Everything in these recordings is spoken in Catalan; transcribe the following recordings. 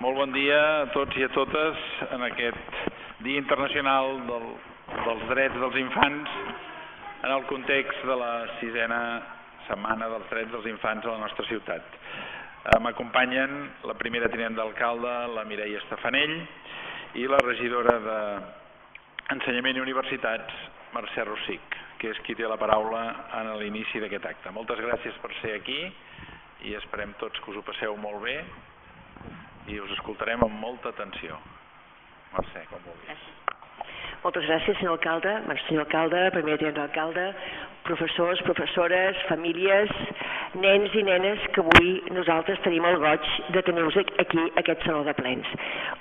Molt bon dia a tots i a totes en aquest Dia Internacional dels Drets dels Infants en el context de la 6a Setmana dels Drets dels Infants a la nostra ciutat. M'acompanyen la primera tinent d'alcalde, la Mireia Estefanell, i la regidora d'Ensenyament i Universitats, Mercè Rossich, que és qui té la paraula en l'inici d'aquest acte. Moltes gràcies per ser aquí i esperem tots que us ho passeu molt bé i us escoltarem amb molta atenció. Mercè, com vulguis. Moltes gràcies, senyor alcalde, primer tinent d'alcalde, professors, professores, famílies, nens i nenes que avui nosaltres tenim el goig de tenir-vos aquí, a aquest saló de plens.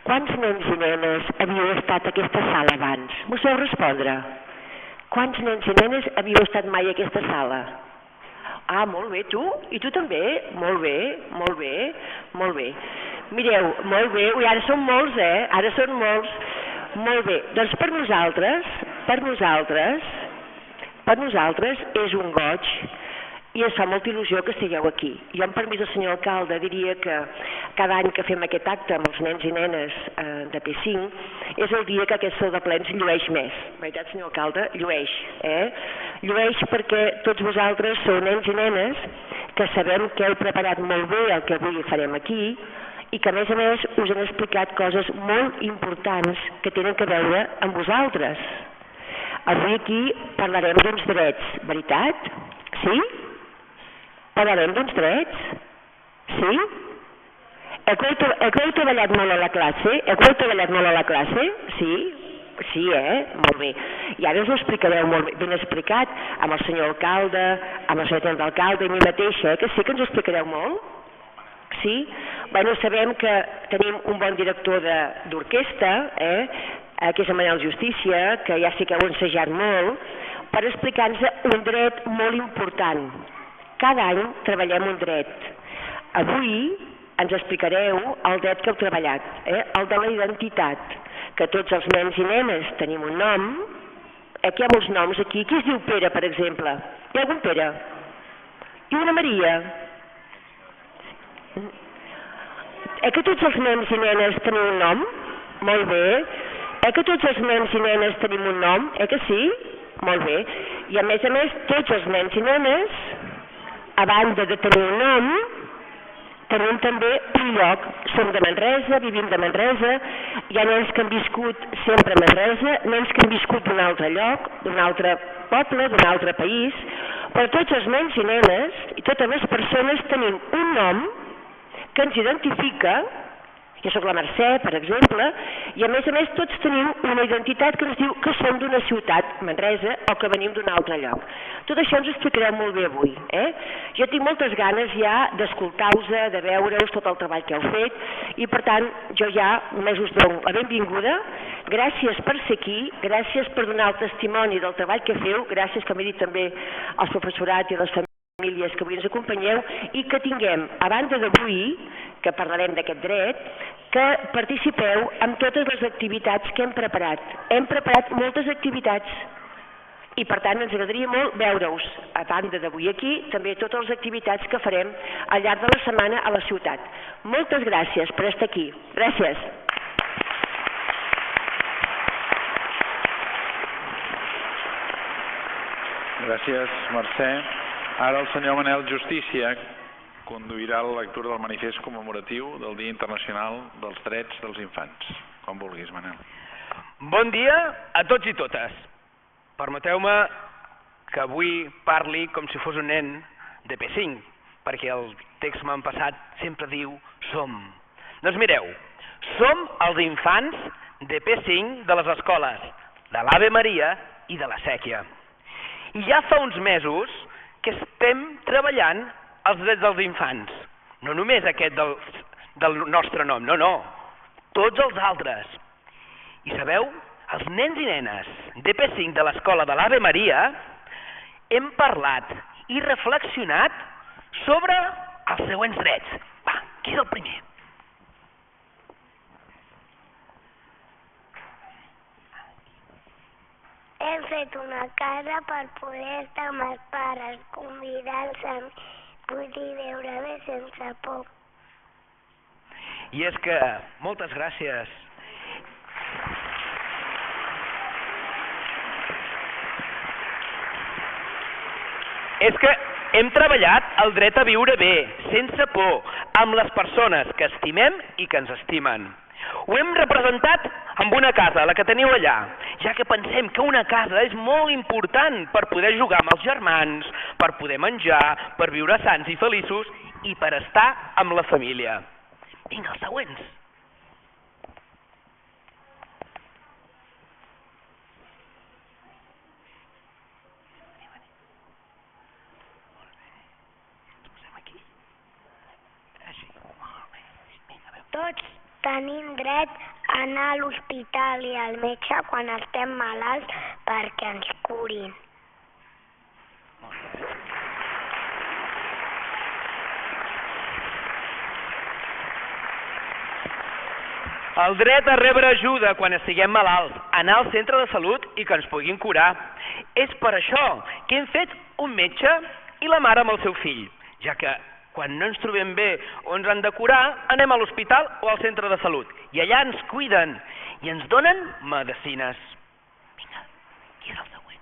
Quants nens i nenes havíeu estat a aquesta sala abans? M'ho sabeu respondre? Quants nens i nenes havíeu estat mai a aquesta sala? Ah, molt bé, tu? I tu també? Molt bé, molt bé, molt bé. Mireu, molt bé, ui, ara són molts, Ara són molts. Molt bé, doncs per nosaltres és un goig i ens fa molta il·lusió que estigueu aquí. Jo, amb permís del senyor alcalde, diria que cada any que fem aquest acte amb els nens i nenes de P5 és el dia que aquest saló de plens llueix més. Veritat, senyor alcalde? Llueix, Llueix perquè tots vosaltres sou nens i nenes que sabem que heu preparat molt bé el que avui farem aquí i que a més us han explicat coses molt importants que tenen a veure amb vosaltres. Avui aquí parlarem d'uns drets, veritat? Sí? Parlarem d'uns drets? Sí? Heu treballat molt a la classe? Sí? Sí, Molt bé. I ara us ho explicareu molt ben explicat amb el senyor alcalde, amb el senyor d'alcalde i mi mateixa, que sí que ens ho explicareu molt? Sí? Bueno, sabem que tenim un bon director d'orquestra, que és en Manel Justícia, que ja sé que heu ensejat molt, per explicar-nos un dret molt important. Cada any treballem un dret. Avui ens explicareu el dret que heu treballat, el de la identitat, que tots els nens i nenes tenim un nom. Aquí hi ha molts noms, aquí. Qui es diu Pere, per exemple? Hi ha algun Pere? I una Maria? Que tots els nens i nenes tenim un nom? Molt bé. Que tots els nens i nenes tenim un nom? Que sí? Molt bé. I a més, tots els nens i nenes, a banda de tenir un nom, tenim també un lloc. Som de Manresa, vivim de Manresa, hi ha nens que han viscut sempre a Manresa, nens que han viscut d'un altre lloc, d'un altre poble, d'un altre país, però tots els nens i nenes i totes les persones tenim un nom que ens identifica. Jo soc la Mercè, per exemple, i a més tots tenim una identitat que ens diu que som d'una ciutat, Manresa, o que venim d'un altre lloc. Tot això ens ho explicareu molt bé avui. Jo tinc moltes ganes ja d'escoltar-vos, de veure-us tot el treball que heu fet, i per tant jo ja només us dono la benvinguda. Gràcies per ser aquí, gràcies per donar el testimoni del treball que feu, gràcies, com he dit també, als professorat i a les famílies que avui ens acompanyeu, i que tinguem, a banda d'avui, que parlarem d'aquest dret, que participeu en totes les activitats que hem preparat. Hem preparat moltes activitats i per tant ens agradaria molt veure-us, a banda d'avui aquí, també totes les activitats que farem al llarg de la setmana a la ciutat. Moltes gràcies per estar aquí. Gràcies. Gràcies, Mercè. Ara el senyor Manel Justícia conduirà la lectura del manifest commemoratiu del Dia Internacional dels Drets dels Infants. Com vulguis, Manel. Bon dia a tots i totes. Permeteu-me que avui parli com si fos un nen de P5, perquè el text m'han passat sempre diu som. Doncs mireu, som els infants de P5 de les escoles de l'Ave Maria i de la Sèquia. I ja fa uns mesos que estem treballant els drets dels infants. No només aquest del nostre nom, no. Tots els altres. I sabeu, els nens i nenes de P5 de l'escola de l'Ave Maria hem parlat i reflexionat sobre els següents drets. Va, qui és el primer? Hem fet una casa per poder estar amb els pares, convidar-los a poder veure bé sense por. I és que, moltes gràcies. És que hem treballat el dret a viure bé, sense por, amb les persones que estimem i que ens estimen. Ho hem representat amb una casa, la que teniu allà, ja que pensem que una casa és molt important per poder jugar amb els germans, per poder menjar, per viure sants i feliços i per estar amb la família. Vinga, els següents. Tots tenim dret a anar a l'hospital i al metge quan estem malalts perquè ens curin. El dret a rebre ajuda quan estiguem malalts, anar al centre de salut i que ens puguin curar. És per això que hem fet un metge i la mare amb el seu fill, ja que quan no ens trobem bé o ens han de curar, anem a l'hospital o al centre de salut. I allà ens cuiden i ens donen medicines. Vinga, qui és el següent?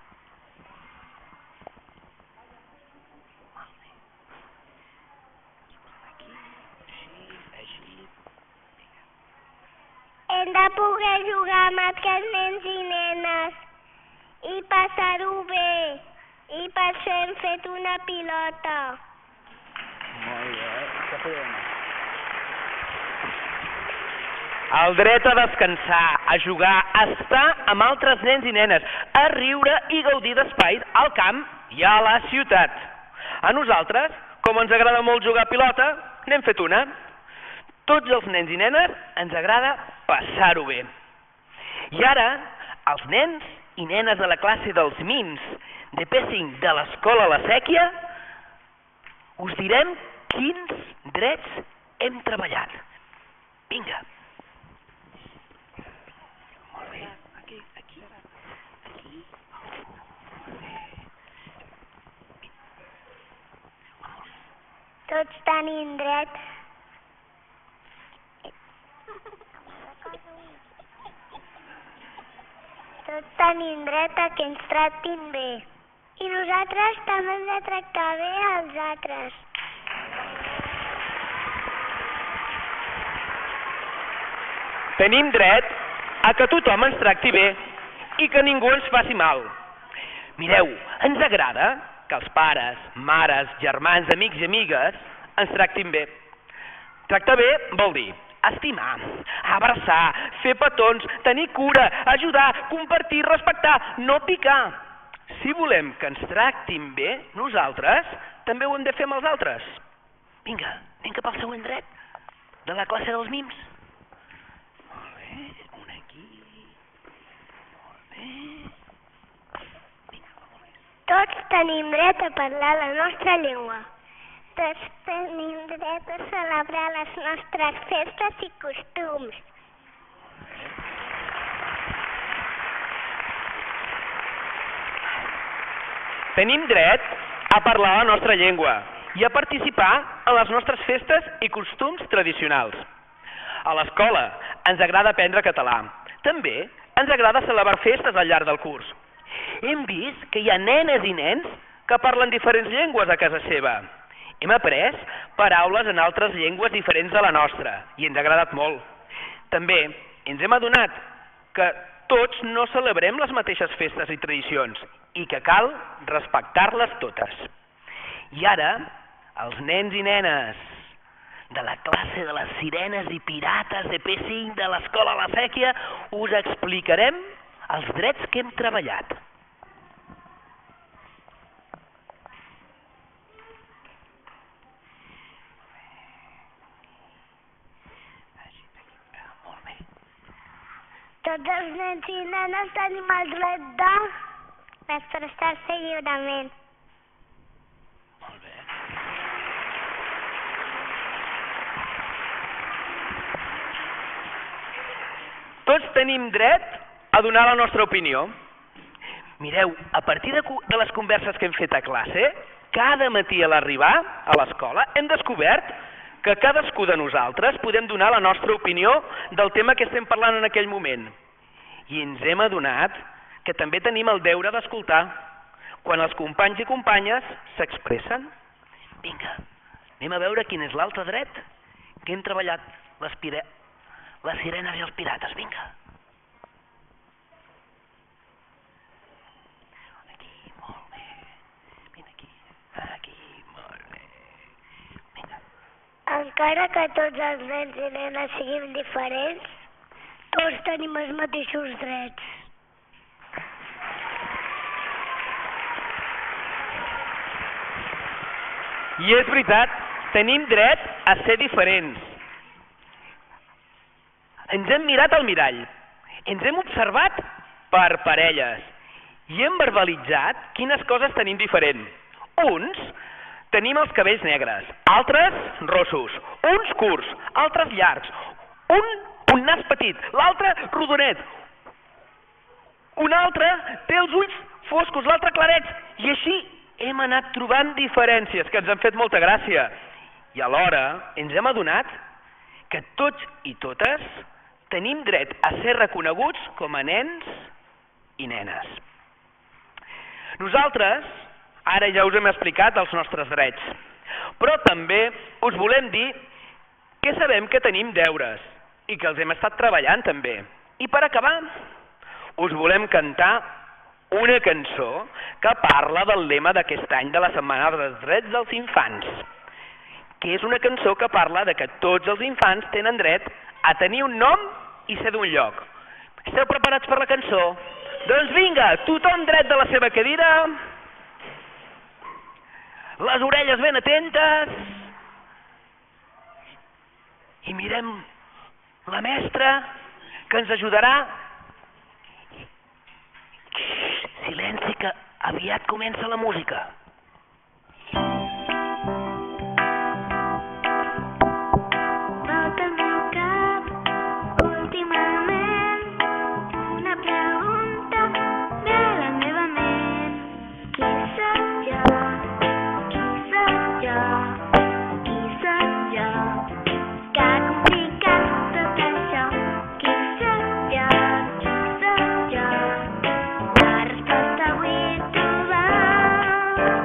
Hem de poder jugar amb altres nens i nenes i passar-ho bé. I per això hem fet una pilota. Molt bé, què podem anar? El dret a descansar, a jugar, a estar amb altres nens i nenes, a riure i gaudir d'espais al camp i a la ciutat. A nosaltres, com ens agrada molt jugar a pilota, n'hem fet una. Tots els nens i nenes ens agrada passar-ho bé. I ara, els nens i nenes de la classe dels Mins de P5 de l'escola La Sèquia us direm quins drets hem treballat. Vinga. Molt bé. Aquí. Tots tenim dret a que ens tractin bé. I nosaltres també hem de tractar bé als altres. Tenim dret a que tothom ens tracti bé i que ningú ens faci mal. Mireu, ens agrada que els pares, mares, germans, amics i amigues ens tractin bé. Tractar bé vol dir estimar, abraçar, fer petons, tenir cura, ajudar, compartir, respectar, no picar. Si volem que ens tractin bé, nosaltres també ho hem de fer amb els altres. Vinga, anem cap al següent dret de la classe dels mims. Molt bé, un aquí. Molt bé. Vinga, molt bé. Tots tenim dret a parlar la nostra llengua. Tots tenim dret a celebrar les nostres festes i costums. Tenim dret a parlar la nostra llengua i a participar en les nostres festes i costums tradicionals. A l'escola ens agrada aprendre català. També ens agrada celebrar festes al llarg del curs. Hem vist que hi ha nenes i nens que parlen diferents llengües a casa seva. Hem après paraules en altres llengües diferents de la nostra i ens ha agradat molt. També ens hem adonat que tots no celebrem les mateixes festes i tradicions i que cal respectar-les totes. I ara, els nens i nenes de la classe de les sirenes i pirates de P5 de l'escola La Sèquia us explicarem els drets que hem treballat. Tots els nens i nenes tenim el dret d'expressar-se lliurement. Molt bé. Tots tenim dret a donar la nostra opinió. Mireu, a partir de les converses que hem fet a classe, cada matí a l'arribar a l'escola hem descobert que cadascú de nosaltres podem donar la nostra opinió del tema que estem parlant en aquell moment. I ens hem adonat que també tenim el deure d'escoltar quan els companys i companyes s'expressen. Vinga, anem a veure quin és l'altre dret que hem treballat, les sirenes i els pirates, vinga. Aquí, molt bé. Vine aquí, molt bé. Vinga. Encara que tots els nens i nenes siguin diferents, tots tenim els mateixos drets. I és veritat, tenim dret a ser diferents. Ens hem mirat al mirall, ens hem observat per parelles i hem verbalitzat quines coses tenim diferent. Uns tenim els cabells negres, altres rossos, uns curts, altres llargs, un nas petit, l'altre rodonet, un altre té els ulls foscos, l'altre clarets, i així hem anat trobant diferències que ens han fet molta gràcia. I alhora ens hem adonat que tots i totes tenim dret a ser reconeguts com a nens i nenes. Nosaltres, ara ja us hem explicat els nostres drets, però també us volem dir que sabem que tenim deures i que els hem estat treballant també. I per acabar, us volem cantar una cançó que parla del lema d'aquest any de la Setmana dels Drets dels Infants, que és una cançó que parla de que tots els infants tenen dret a tenir un nom i ser d'un lloc. Esteu preparats per la cançó? Doncs vinga, tothom dret de la seva cadira, les orelles ben atentes, i mirem la mestra que ens ajudarà. Silenci, que aviat comença la música. La resposta vull trobar.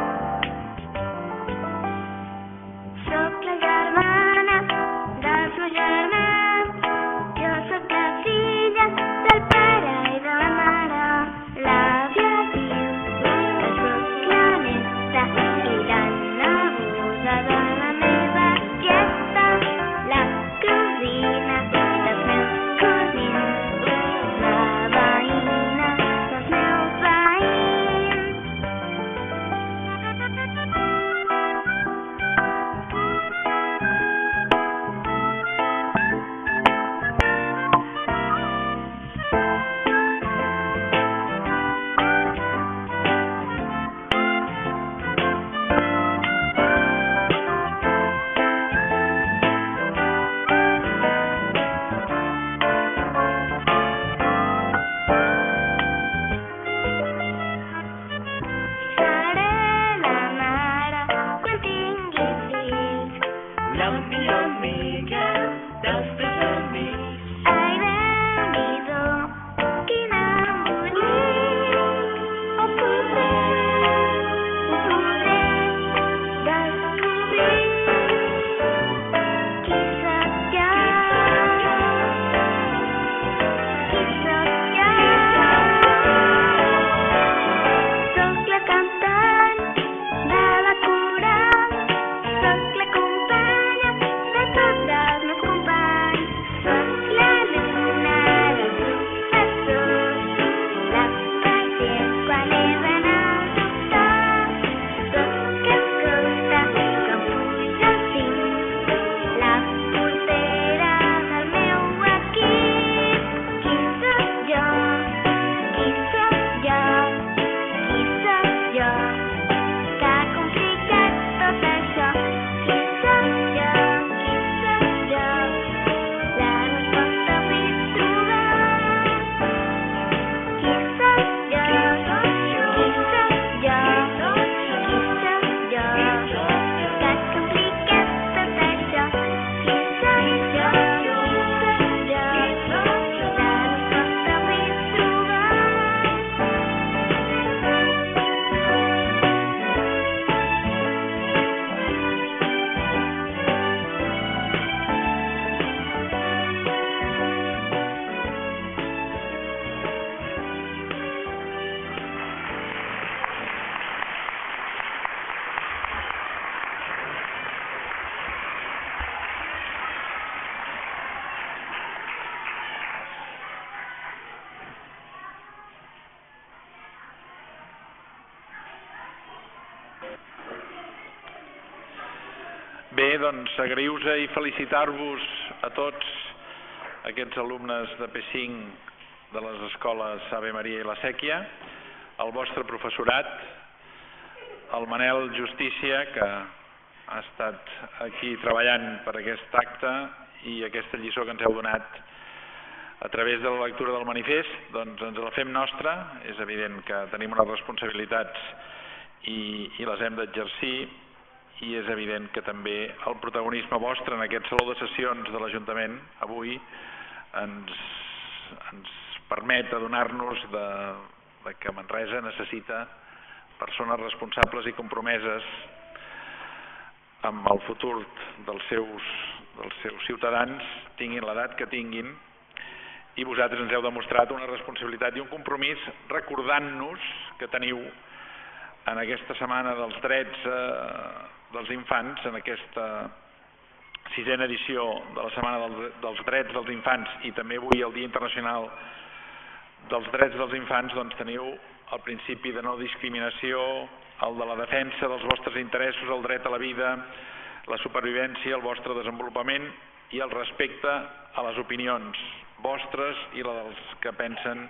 Bé, doncs agrair-vos i felicitar-vos a tots aquests alumnes de P5 de les escoles Ave Maria i la Sèquia, el vostre professorat, el Manel Justícia, que ha estat aquí treballant per aquest acte i aquesta lliçó que ens heu donat a través de la lectura del manifest, doncs ens la fem nostra. És evident que tenim unes responsabilitats i les hem d'exercir, i és evident que també el protagonisme vostre en aquest saló de sessions de l'Ajuntament avui ens permet adonar-nos de que Manresa necessita persones responsables i compromeses amb el futur dels seus ciutadans, tinguin l'edat que tinguin, i vosaltres ens heu demostrat una responsabilitat i un compromís recordant-nos que teniu en aquesta setmana dels drets dels infants, en aquesta 6a edició de la Setmana dels Drets dels Infants i també avui el Dia Internacional dels Drets dels Infants, doncs teniu el principi de no discriminació, el de la defensa dels vostres interessos, el dret a la vida, la supervivència, el vostre desenvolupament i el respecte a les opinions vostres i la dels que pensen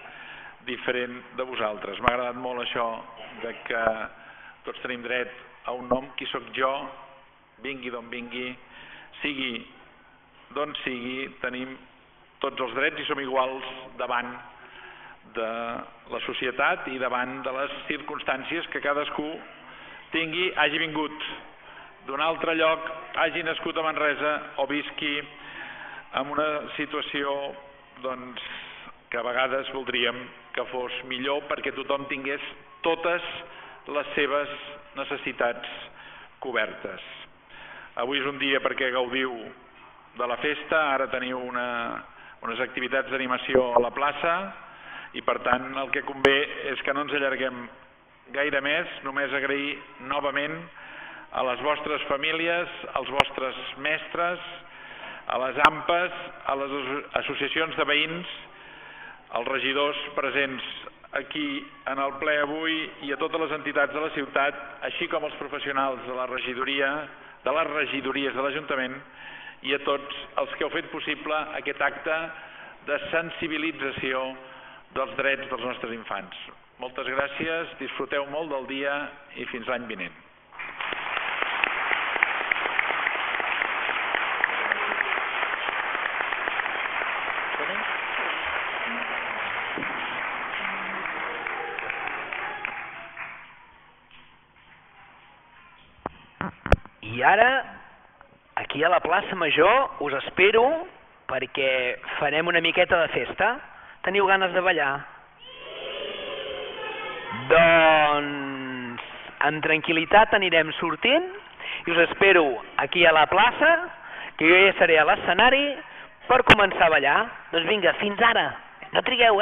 diferent de vosaltres. M'ha agradat molt això de que tots tenim dret a un nom, qui sóc jo, vingui d'on vingui, sigui d'on sigui, tenim tots els drets i som iguals davant de la societat i davant de les circumstàncies que cadascú tingui, hagi vingut d'un altre lloc, hagi nascut a Manresa o visqui en una situació doncs, que a vegades voldríem que fos millor perquè tothom tingués totes les seves necessitats cobertes. Avui és un dia perquè gaudiu de la festa, ara teniu unes activitats d'animació a la plaça i per tant el que convé és que no ens allarguem gaire més, només agrair novament a les vostres famílies, als vostres mestres, a les AMPAs, a les associacions de veïns, als regidors presents aquí en el ple avui i a totes les entitats de la ciutat, així com als professionals de les regidories de l'Ajuntament i a tots els que heu fet possible aquest acte de sensibilització dels drets dels nostres infants. Moltes gràcies, disfruteu molt del dia i fins l'any vinent. I ara, aquí a la plaça Major, us espero perquè farem una miqueta de festa. Teniu ganes de ballar? Doncs amb tranquil·litat anirem sortint i us espero aquí a la plaça, que jo ja seré a l'escenari per començar a ballar. Doncs vinga, fins ara. No trigueu,